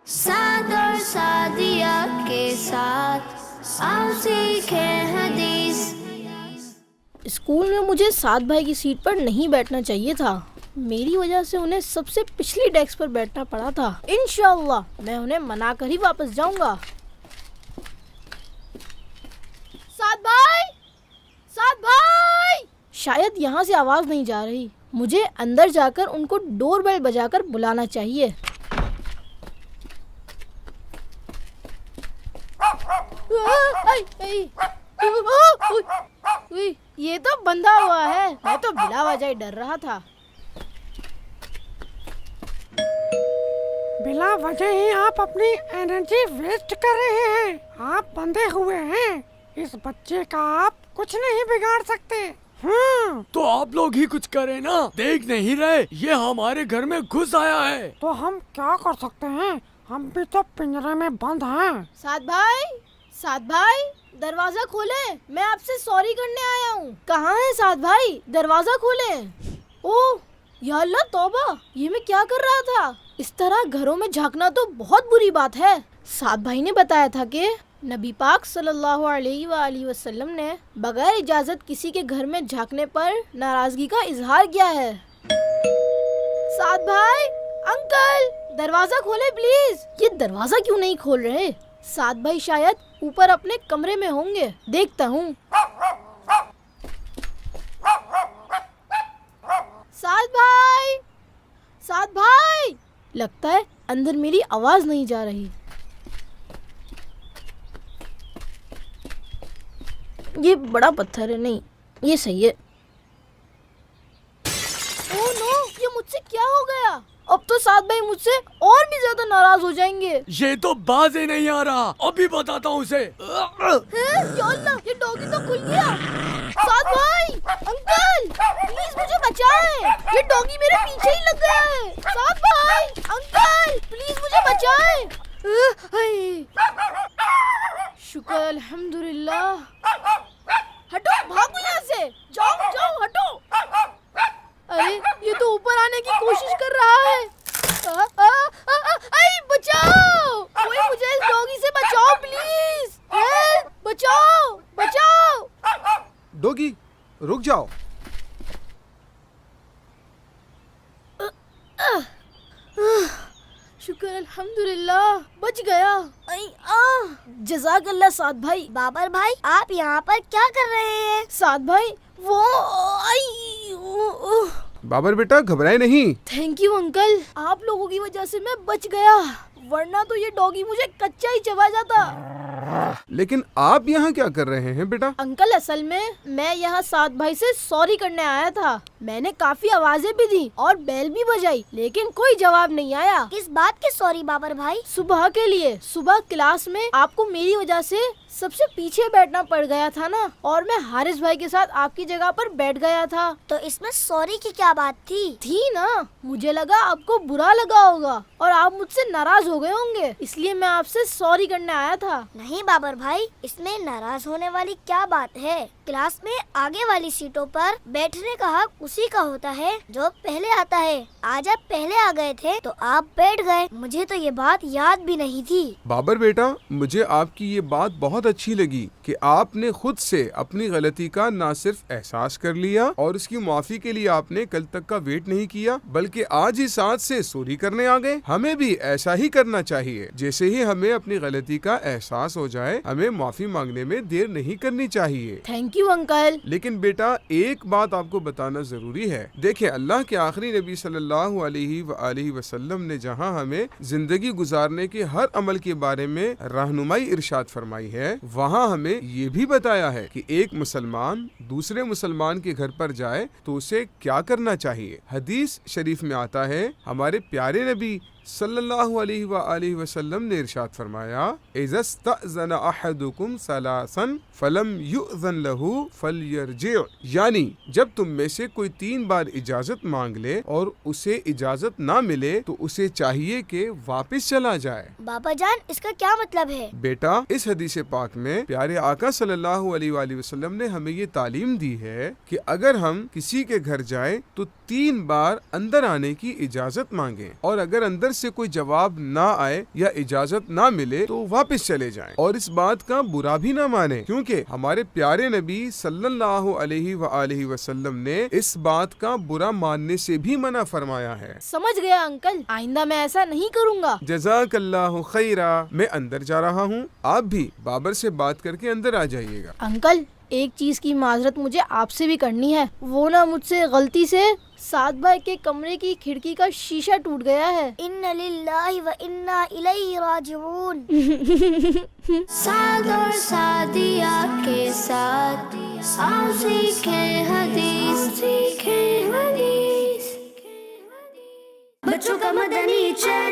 साद और सादिया के साथ आओ सीखें हदीस। स्कूल में मुझे साद भाई की सीट पर नहीं बैठना चाहिए था। मेरी वजह से उन्हें सबसे पिछली डेस्क पर बैठना पड़ा था। इंशाअल्लाह मैं उन्हें मना कर ही वापस जाऊंगा। साद भाई, साद भाई! शायद यहाँ से आवाज नहीं जा रही। मुझे अंदर जाकर उनको डोरबेल बजाकर बुलाना चाहिए। ये तो बंधा हुआ है। मैं तो बिला वजह ही डर रहा था। बिला वजह ही आप अपनी एनर्जी वेस्ट कर रहे हैं। आप बंधे हुए हैं। इस बच्चे का आप कुछ नहीं बिगाड़ सकते। तो आप लोग ही कुछ करें ना। देख नहीं रहे ये हमारे घर में घुस आया है। तो हम क्या कर सकते हैं? हम भी तो पिंजरे में बंद हैं। साद भाई दरवाजा खोले। मैं आपसे सॉरी करने आया हूँ। कहाँ है साद भाई? दरवाजा खोले। ओह या अल्लाह तौबा, ये मैं क्या कर रहा था? इस तरह घरों में झांकना तो बहुत बुरी बात है। साद भाई ने बताया था कि नबी पाक सल्लल्लाहु अलैहि वसल्लम ने बगैर इजाजत किसी के घर में झांकने पर नाराजगी का इजहार किया है। साद भाई, अंकल दरवाजा खोले प्लीज। ये दरवाजा क्यों नहीं खोल रहे? साद भाई शायद ऊपर अपने कमरे में होंगे। देखता हूँ। साद भाई, लगता है अंदर मेरी आवाज नहीं जा रही। ये बड़ा पत्थर है। नहीं, ये सही है। ओह नो, ये मुझसे क्या हो गया? अब तो साद भाई मुझसे और भी ज्यादा नाराज हो जाएंगे। ये तो बाज ही नहीं आ रहा। अभी बताता हूँ उसे। या अल्लाह, ये डॉगी तो खुल गया। साद भाई, अंकल प्लीज मुझे बचाएं। ये डॉगी मेरे पीछे ही लग गया है। साद भाई, अंकल प्लीज मुझे बचाएं। शुक्र अल्हम्दुलिल्लाह। हटो, भागो यहाँ से। जाओ हटो। अरे ये तो ऊपर आने की कोशिश कर रहा है। बचाओ, कोई मुझे इस डॉगी से बचाओ प्लीज। हेल्प, बचाओ। डॉगी रुक जाओ। शुक्र अल्हम्दुलिल्लाह, बच गया। जज़ाकल्लाह साद भाई। बाबर भाई, आप यहाँ पर क्या कर रहे हैं? साद भाई वो बाबर बेटा घबराए नहीं। थैंक यू अंकल, आप लोगों की वजह से मैं बच गया, वरना तो ये डॉगी मुझे कच्चा ही चबा जाता। लेकिन आप यहाँ क्या कर रहे हैं बेटा? अंकल असल में मैं यहाँ साद भाई से सॉरी करने आया था। मैंने काफी आवाजें भी दी और बेल भी बजाई, लेकिन कोई जवाब नहीं आया। किस बात की सॉरी बाबर भाई? सुबह के लिए। सुबह क्लास में आपको मेरी वजह से सबसे पीछे बैठना पड़ गया था ना, और मैं हारिस भाई के साथ आपकी जगह पर बैठ गया था। तो इसमें सॉरी की क्या बात थी ना? मुझे लगा आपको बुरा लगा होगा और आप मुझसे नाराज हो गए होंगे, इसलिए मैं आपसे सॉरी करने आया था। नहीं बाबर भाई, इसमें नाराज होने वाली क्या बात है? क्लास में आगे वाली सीटों पर बैठने का हक उसी का होता है जो पहले आता है। आज आप पहले आ गए थे तो आप बैठ गए। मुझे तो ये बात याद भी नहीं थी। बाबर बेटा, मुझे आपकी ये बात बहुत अच्छी लगी कि आपने खुद से अपनी गलती का न सिर्फ एहसास कर लिया और उसकी माफी के लिए आपने कल तक का वेट नहीं किया, बल्कि आज ही साथ से सॉरी करने आ गए। हमें भी ऐसा ही करना चाहिए। जैसे ही हमें अपनी गलती का एहसास हो जाए, हमें माफी मांगने में देर नहीं करनी चाहिए। Thank you uncle. लेकिन बेटा एक बात आपको बताना जरूरी है। देखिए, अल्लाह के आखिरी नबी सल्लल्लाहु अलैहि वसल्लम ने जहाँ हमें जिंदगी गुजारने के हर अमल के बारे में रहनुमाई इरशाद फरमाई है, वहाँ हमें ये भी बताया है कि एक मुसलमान दूसरे मुसलमान के घर पर जाए तो उसे क्या करना चाहिए। हदीस शरीफ में आता है, हमारे प्यारे नबी सल्लल्लाहु अलैहि वसल्लम ने इरशाद फरमाया, इज़स्तअज़न अहदुकुम सलासन फलम युअज़न लहू फलयरजि। यानी जब तुम में से कोई 3 बार इजाजत मांग ले और उसे इजाजत ना मिले तो उसे चाहिए कि वापस चला जाए। बाबा जान, इसका क्या मतलब है? बेटा, इस हदीस पाक में प्यारे आका सल्लल्लाहु अलैहि वसल्लम ने हमें ये तालीम दी है कि अगर हम किसी के घर जाए तो 3 बार अंदर आने की इजाजत मांगे, और अगर अंदर से कोई जवाब ना आए या इजाजत ना मिले तो वापस चले जाएं और इस बात का बुरा भी ना माने, क्योंकि हमारे प्यारे नबी सल्लल्लाहु अलैहि वसल्लम ने इस बात का बुरा मानने से भी मना फरमाया है। समझ गया अंकल, आइंदा मैं ऐसा नहीं करूँगा। जज़ाकल्लाहु खैरा। मैं अंदर जा रहा हूँ, आप भी बाबर से बात करके अंदर आ जाइएगा। अंकल, एक चीज की माजरत मुझे आपसे भी करनी है। वो ना मुझसे गलती से साद भाई के कमरे की खिड़की का शीशा टूट गया है। इन्ना लिल्लाहि व इन्ना इलैहि राजिऊन। साद और सादिया के साथ आओ सीखे हदीस। बच्चों का मदनी चैनल।